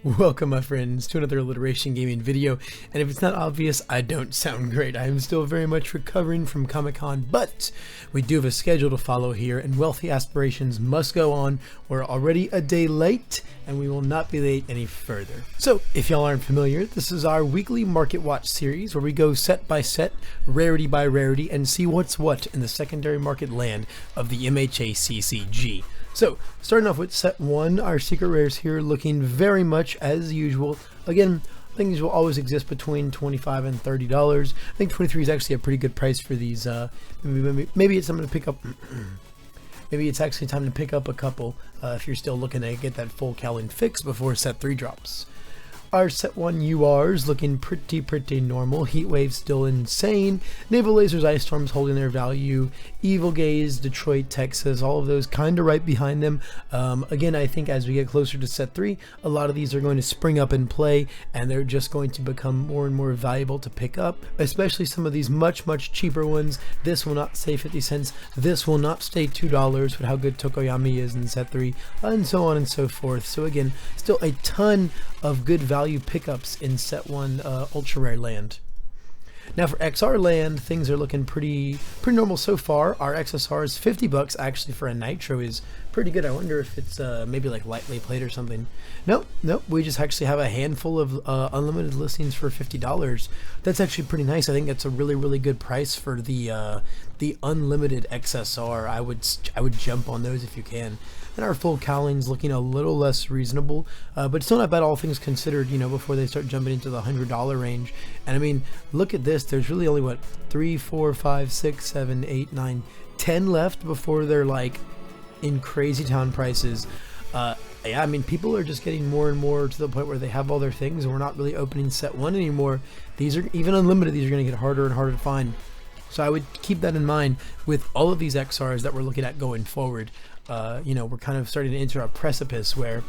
Welcome my friends to another Alliteration gaming video, and if it's not obvious, I don't sound great. I am still very much recovering from Comic-Con, but we do have a schedule to follow here, and Wealthy Aspirations must go on. We're already a day late, and we will not be late any further. So, if y'all aren't familiar, this is our weekly Market Watch series where we go set by set, rarity by rarity, and see what's what in the secondary market land of the MHA CCG. So, starting off with set 1, our secret rares here looking very much as usual. Again, things will always exist between $25 and $30. I think 23 is actually a pretty good price for these. Maybe it's something to pick up. Maybe it's actually time to pick up a couple if you're still looking to get that full Calling fix before set 3 drops. Our set 1 URs looking pretty normal. Heatwave still insane. Naval Lasers, Ice Storms holding their value. Evil Gaze, Detroit, Texas, all of those kind of right behind them. Again, I think as we get closer to set 3, a lot of these are going to spring up and play, and they're just going to become more and more valuable to pick up, especially some of these much cheaper ones. This will not stay 50 cents. This will not stay $2 with how good Tokoyami is in set 3, and so on and so forth. So again, still a ton of good value pickups in set 1 ultra rare land. Now for XR land, things are looking pretty normal so far. Our XSR is $50 actually. For a Nitro is pretty good. I wonder if it's maybe like lightly played or something. Nope, we just actually have a handful of unlimited listings for $50. That's actually pretty nice. I think that's a really good price for the unlimited XSR. I would jump on those if you can. And our full Cowling's looking a little less reasonable, but still not bad all things considered, you know, before they start jumping into the $100 range. And I mean, look at this. There's really only, what, 3, 4, 5, 6, 7, 8, 9, 10 left before they're like in crazy town prices. Yeah, I mean, people are just getting more and more to the point where they have all their things, and we're not really opening set 1 anymore. These are, even unlimited, these are going to get harder and harder to find. So I would keep that in mind with all of these XRs that we're looking at going forward. You know, we're kind of starting to enter a precipice where, you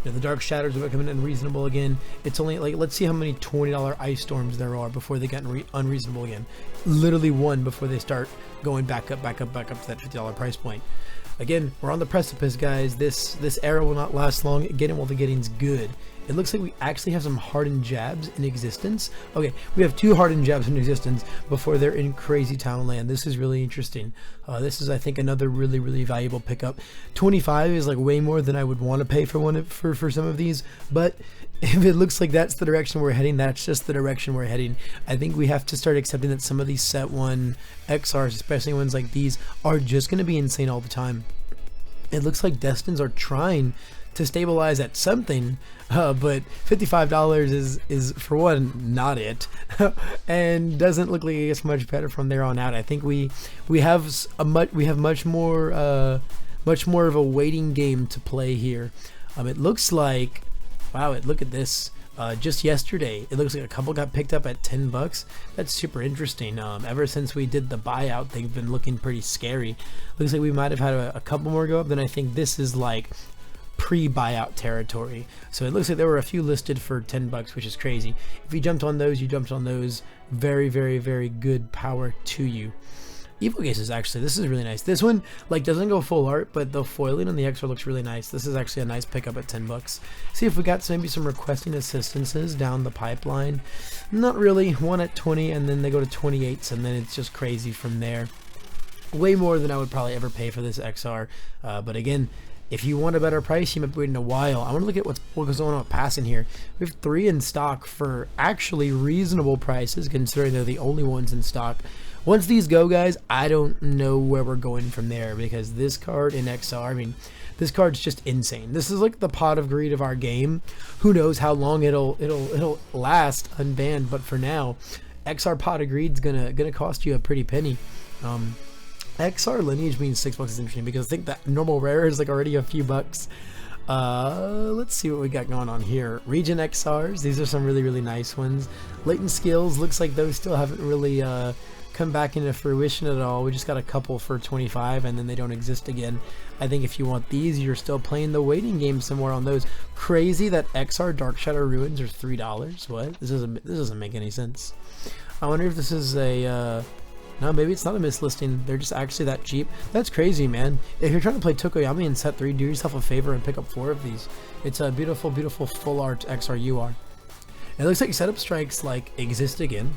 know, the Dark Shadows are becoming unreasonable again. It's only like, let's see how many $20 Ice Storms there are before they get unreasonable again. Literally one before they start going back up to that $50 price point. Again, we're on the precipice, guys. This era will not last long. Get it while the getting's good. It looks like we actually have some hardened jabs in existence. Okay, we have 2 hardened jabs in existence before they're in crazy town land. This is really interesting. This is, I think, another really valuable pickup. 25 is like way more than I would want to pay for some of these, but if it looks like that's the direction we're heading, that's just the direction we're heading. I think we have to start accepting that some of these set 1 XRs, especially ones like these, are just going to be insane all the time. It looks like Destins are trying to stabilize at something, but $55 is for one not it, and doesn't look like it gets much better from there on out. I think we have much more of a waiting game to play here. It looks like, wow, look at this. Just yesterday, it looks like a couple got picked up at $10. That's super interesting. Ever since we did the buyout, they've been looking pretty scary. Looks like we might have had a couple more go up. Then I think this is like pre-buyout territory. So it looks like there were a few listed for $10, which is crazy. If you jumped on those, you jumped on those. Very good power to you. Evil Gaze, actually, this is really nice. This one like doesn't go full art, but the foiling on the XR looks really nice. This is actually a nice pickup at $10. See if we got maybe some requesting assistances down the pipeline. Not really. One at 20, and then they go to 28s, and then it's just crazy from there. Way more than I would probably ever pay for this XR. But again, if you want a better price, you might be waiting a while. I want to look at what goes on with passing here. We have 3 in stock for actually reasonable prices, considering they're the only ones in stock. Once these go, guys, I don't know where we're going from there, because this card in XR, I mean, this card's just insane. This is like the pot of greed of our game. Who knows how long it'll last unbanned, but for now, XR pot of greed's gonna cost you a pretty penny. XR lineage means $6 is interesting, because I think that normal rare is like already a few bucks. Let's see what we got going on here. Region XRs, these are some really nice ones. Latent skills, looks like those still haven't really come back into fruition at all. We just got a couple for 25, and then they don't exist again. I think if you want these, you're still playing the waiting game somewhere on those. Crazy that XR Dark Shadow Ruins are $3. What? This doesn't make any sense. I wonder if this is a No, maybe it's not a mislisting. They're just actually that cheap. That's crazy, man. If you're trying to play Tokoyami in set 3, do yourself a favor and pick up 4 of these. It's a beautiful, beautiful full art XRUR. It looks like setup strikes like exist again.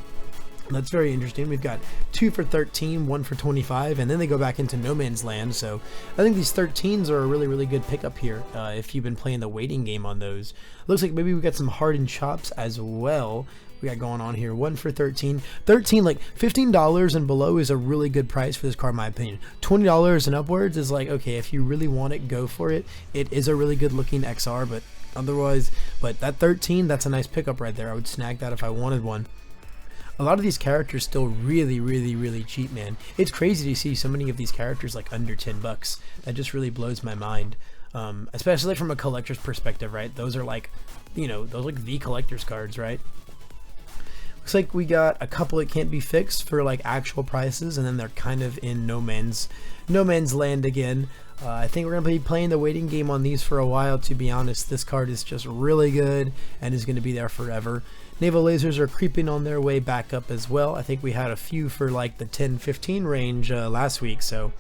That's very interesting. We've got 2 for 13, 1 for 25, and then they go back into no man's land. So I think these 13s are a really, really good pickup here if you've been playing the waiting game on those. Looks like maybe we got some hardened chops as well. We got going on here. 1 for 13. 13, like $15 and below is a really good price for this card in my opinion. $20 and upwards is like, okay, if you really want it, go for it. It is a really good looking XR, but otherwise, but that 13, that's a nice pickup right there. I would snag that if I wanted one. A lot of these characters still really, really, really cheap, man. It's crazy to see so many of these characters like under 10 bucks. That just really blows my mind. Especially from a collector's perspective, right? Those are like, you know, those are like the collector's cards, right? Looks like we got a couple that can't be fixed for like actual prices, and then they're kind of in no man's land again. I think we're going to be playing the waiting game on these for a while, to be honest. This card is just really good and is going to be there forever. Naval lasers are creeping on their way back up as well. I think we had a few for like the 10-15 range last week, so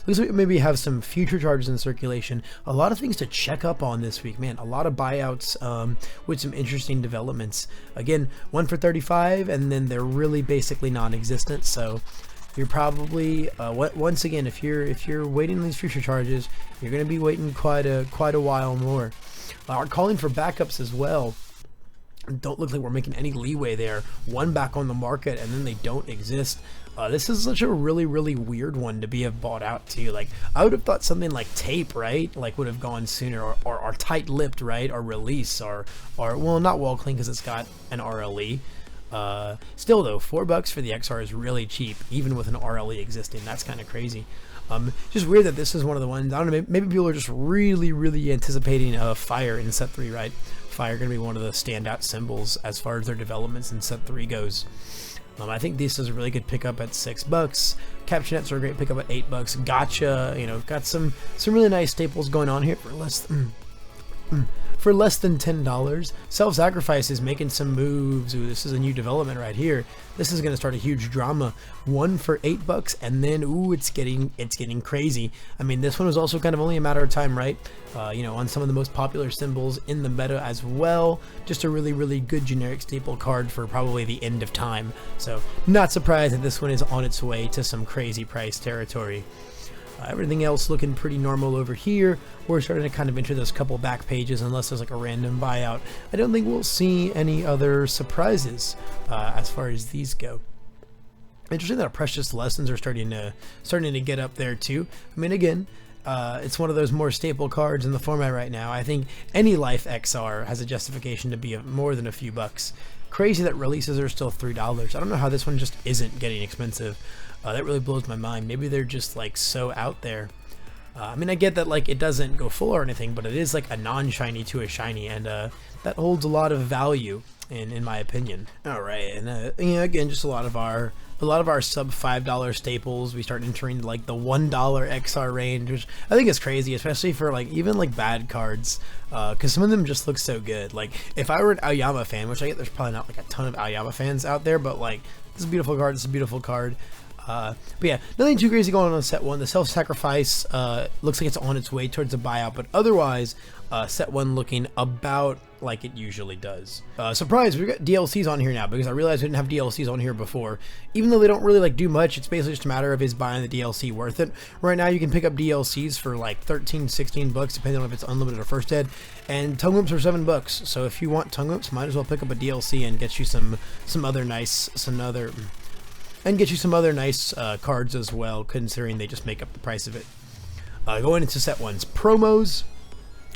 looks like we maybe have some future charges in circulation. A lot of things to check up on this week, man. A lot of buyouts with some interesting developments. Again, 1 for 35, and then they're really basically non-existent. So you're probably once again, if you're waiting on these future charges, you're going to be waiting quite a while more. Are calling for backups as well. Don't look like we're making any leeway there. 1 back on the market, and then they don't exist. This is such a really, really weird one to be bought out too. Like, I would have thought something like tape, right? Like, would have gone sooner, or tight-lipped, right? Or release, or well, not wall clean because it's got an RLE. Still though, $4 for the XR is really cheap, even with an RLE existing. That's kind of crazy. Just weird that this is one of the ones. I don't know. Maybe people are just really, really anticipating fire in set 3, right? Fire going to be one of the standout symbols as far as their developments in set 3 goes. I think this is a really good pickup at $6. Capture nets are a great pickup at $8. Gotcha. You know, got some really nice staples going on here for less than $10. Self-sacrifice is making some moves. Ooh, this is a new development right here. This is going to start a huge drama. 1 for $8, and then ooh, it's getting crazy. I mean, this one was also kind of only a matter of time, right? You know, on some of the most popular symbols in the meta as well. Just a really, really good generic staple card for probably the end of time. So not surprised that this one is on its way to some crazy price territory. Everything else looking pretty normal over here. We're starting to kind of enter those couple back pages unless there's like a random buyout. I don't think we'll see any other surprises as far as these go. Interesting that our precious lessons are starting to get up there too. I mean, again, it's one of those more staple cards in the format right now. I think any Life XR has a justification to be more than a few bucks. Crazy that releases are still $3. I don't know how this one just isn't getting expensive. That really blows my mind. Maybe they're just like so out there. I mean, I get that like it doesn't go full or anything, but it is like a non-shiny to a shiny, and that holds a lot of value in my opinion. All right, and you know, again, just a lot of our sub $5 staples. We start entering like the $1 XR range, which I think is crazy, especially for like even like bad cards, because some of them just look so good. Like if I were an Aoyama fan, which I get there's probably not like a ton of Aoyama fans out there, but like this is a beautiful card. This is a beautiful card. But yeah, nothing too crazy going on set 1. The self-sacrifice looks like it's on its way towards a buyout, but otherwise, set 1 looking about like it usually does. Surprise, we've got DLCs on here now, because I realized we didn't have DLCs on here before. Even though they don't really like do much, it's basically just a matter of is buying the DLC worth it. Right now you can pick up DLCs for like 13, 16 bucks, depending on if it's unlimited or first ed, and tongue whips are $7. So if you want tongue whips, might as well pick up a DLC and get you some other nice cards as well, considering they just make up the price of it. Going into set 1's promos,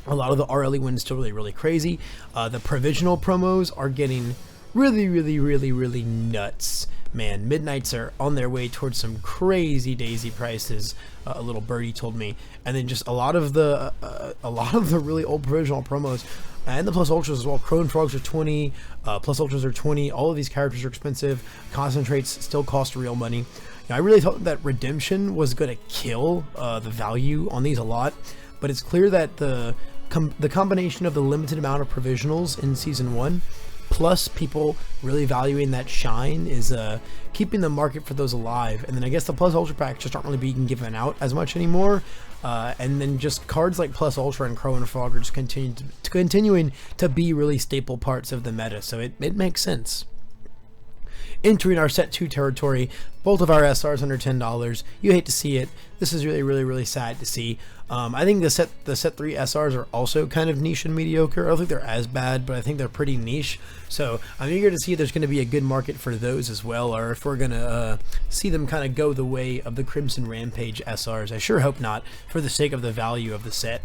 a lot of the RLE ones still really crazy. The provisional promos are getting really nuts. Man, Midnights are on their way towards some crazy daisy prices. A little birdie told me, and then just a lot of the really old provisional promos. And the plus ultras as well. Crone frogs are 20, plus ultras are 20. All of these characters are expensive. Concentrates still cost real money. Now, I really thought that redemption was going to kill the value on these a lot, but it's clear that the combination of the limited amount of provisionals in season 1 plus people really valuing that shine is keeping the market for those alive. And then I guess the plus ultra packs just aren't really being given out as much anymore. And then just cards like plus ultra and crow and frog are just continuing to be really staple parts of the meta, so it makes sense. Entering our set 2 territory, both of our SRs under $10. You hate to see it. This is really sad to see. I think the set 3 SRs are also kind of niche and mediocre. I don't think they're as bad, but I think they're pretty niche. So I'm eager to see if there's going to be a good market for those as well, or if we're going to see them kind of go the way of the Crimson Rampage SRs. I sure hope not, for the sake of the value of the set.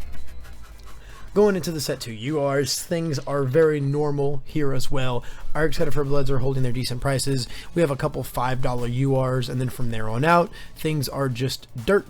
Going into the set 2 URs, things are very normal here as well. Our Excited for Bloods are holding their decent prices. We have a couple $5 URs, and then from there on out, things are just dirt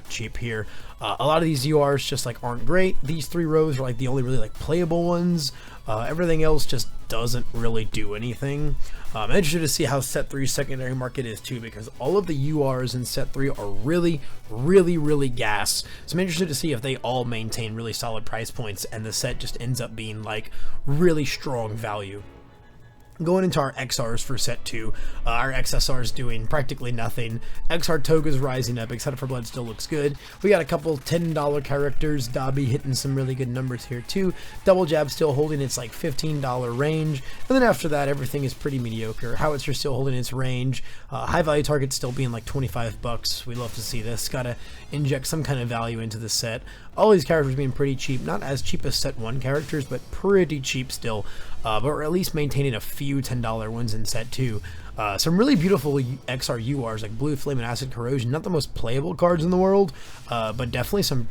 cheap here. A lot of these URs just like aren't great. These 3 rows are like the only really like playable ones. Everything else just doesn't really do anything. I'm interested to see how set 3's secondary market is too, because all of the URs in set 3 are really gas. So I'm interested to see if they all maintain really solid price points and the set just ends up being like really strong value. Going into our XRs for set 2, our XSR is doing practically nothing. XR Toga's rising up. Excited for Blood still looks good. We got a couple $10 characters. Dobby hitting some really good numbers here too. Double Jab still holding its like $15 range. And then after that, everything is pretty mediocre. Howitzer still holding its range. High value targets still being like $25. We love to see this. Gotta inject some kind of value into the set. All these characters being pretty cheap. Not as cheap as set 1 characters, but pretty cheap still. But we're at least maintaining a few $10 ones in set 2. Some really beautiful XR URs like Blue Flame and Acid Corrosion. Not the most playable cards in the world, but definitely some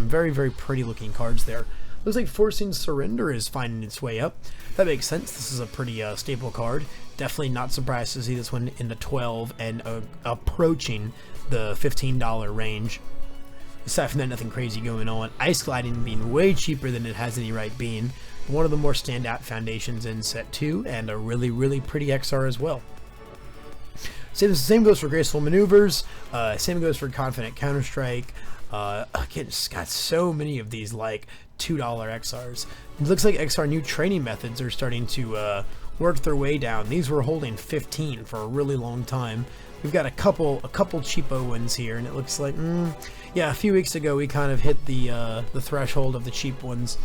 very pretty looking cards there. Looks like Forcing Surrender is finding its way up. That makes sense. This is a pretty staple card. Definitely not surprised to see this one in the 12 and approaching the $15 range. Aside from that, nothing crazy going on. Ice Gliding being way cheaper than it has any right being. One of the more standout foundations in set 2, and a really pretty XR as well. Same goes for Graceful Maneuvers. Same goes for Confident Counter-Strike. Again, just got so many of these like $2 XRs. It looks like XR new training methods are starting to work their way down. These were holding 15 for a really long time. We've got a couple cheapo ones here, and it looks like, yeah, a few weeks ago we kind of hit the threshold of the cheap ones.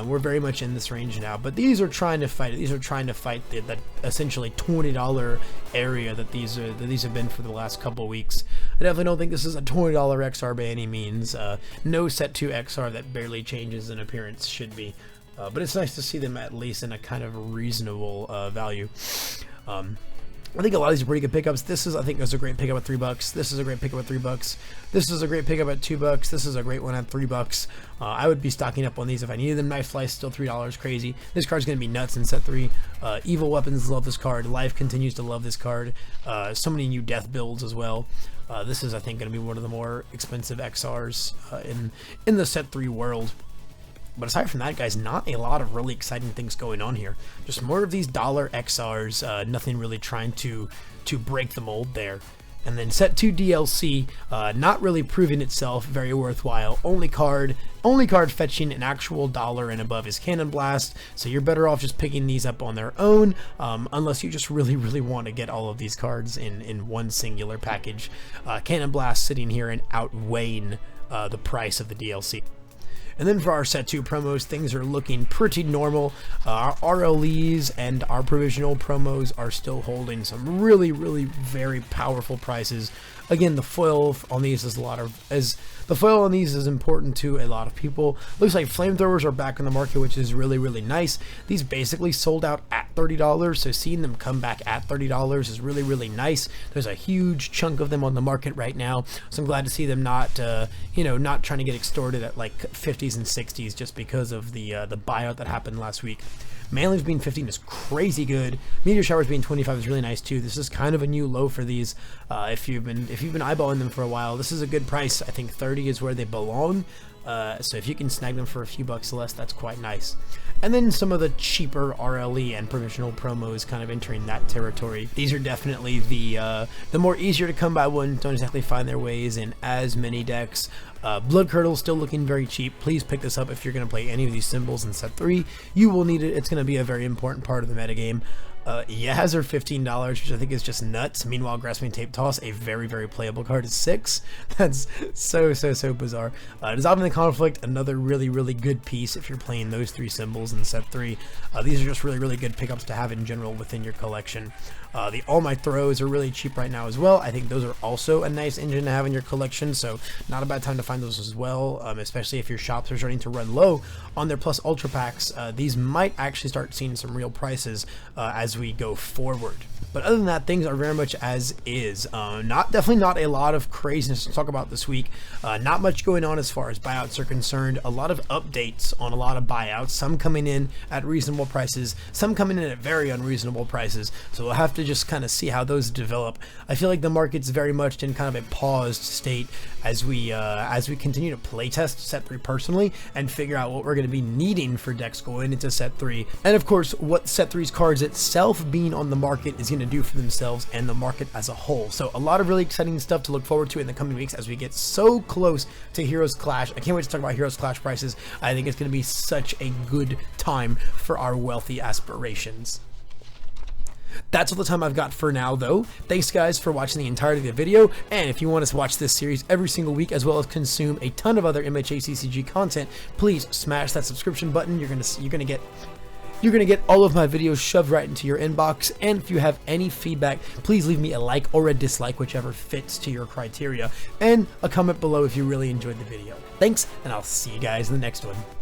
We're very much in this range now, but these are trying to fight it. These are trying to fight the essentially $20 area that these have been for the last couple weeks. I definitely don't think this is a $20 XR by any means. No set 2 XR that barely changes in appearance should be, but it's nice to see them at least in a kind of reasonable value. I think a lot of these are pretty good pickups. I think is a great pickup at $3. This is a great pickup at $3. This is a great pickup at $2. This is a great one at $3. I would be stocking up on these if I needed them. Knife Slice still $3, crazy. This card's gonna be nuts in set 3. Evil Weapons love this card. Life continues to love this card. So many new death builds as well. This is, I think, gonna be one of the more expensive XRs in the set 3 world. But aside from that, guys, not a lot of really exciting things going on here. Just more of these dollar XRs, nothing really trying to break the mold there. And then set 2 DLC, not really proving itself very worthwhile. Only card fetching an actual $1 and above is Cannon Blast, so you're better off just picking these up on their own, unless you just really want to get all of these cards in one singular package. Cannon Blast sitting here and outweighing the price of the DLC. And then for our set 2 promos, things are looking pretty normal. Our RLEs and our provisional promos are still holding some really very powerful prices. Again, the foil on these is important to a lot of people. Looks like flamethrowers are back on the market, which is really nice. These basically sold out at $30, so seeing them come back at $30 is really nice. There's a huge chunk of them on the market right now, so I'm glad to see them not trying to get extorted at like 50s and 60s just because of the buyout that happened last week. Manleaves being 15 is crazy good. Meteor Showers being 25 is really nice too. This is kind of a new low for these. If you've been eyeballing them for a while, this is a good price. I think 30 is where they belong. So if you can snag them for a few bucks less, that's quite nice. And then some of the cheaper RLE and provisional promos kind of entering that territory. These are definitely the more easier to come by ones. Don't exactly find their ways in as many decks. Blood Curdle still looking very cheap. Please pick this up if you're going to play any of these symbols in set 3. You will need it. It's going to be a very important part of the metagame. Yazzer $15, which I think is just nuts. Meanwhile, Grasping Tape Toss, a very playable card, is $6. That's so bizarre. Dissolving the Conflict, another really good piece if you're playing those 3 symbols in set 3. These are just really good pickups to have in general within your collection. The All My Throws are really cheap right now as well. I think those are also a nice engine to have in your collection, so not a bad time to find those as well, especially if your shops are starting to run low on their Plus Ultra Packs. These might actually start seeing some real prices as we go forward. But other than that, things are very much as is. Definitely not a lot of craziness to talk about this week. Not much going on as far as buyouts are concerned. A lot of updates on a lot of buyouts. Some coming in at reasonable prices, some coming in at very unreasonable prices. So we'll have to just kind of see how those develop. I feel like the market's very much in kind of a paused state as we continue to playtest set 3 personally and figure out what we're going to be needing for decks going into set 3. And of course, what set 3's cards itself being on the market is going to do for themselves and the market as a whole. So a lot of really exciting stuff to look forward to in the coming weeks as we get so close to Heroes Clash. I can't wait to talk about Heroes Clash prices. I think it's going to be such a good time for our Wealthy Aspirations. That's all the time I've got for now, though. Thanks, guys, for watching the entirety of the video, and if you want us to watch this series every single week, as well as consume a ton of other MHA CCG content, please smash that subscription button. You're gonna get all of my videos shoved right into your inbox, and if you have any feedback, please leave me a like or a dislike, whichever fits to your criteria, and a comment below if you really enjoyed the video. Thanks, and I'll see you guys in the next one.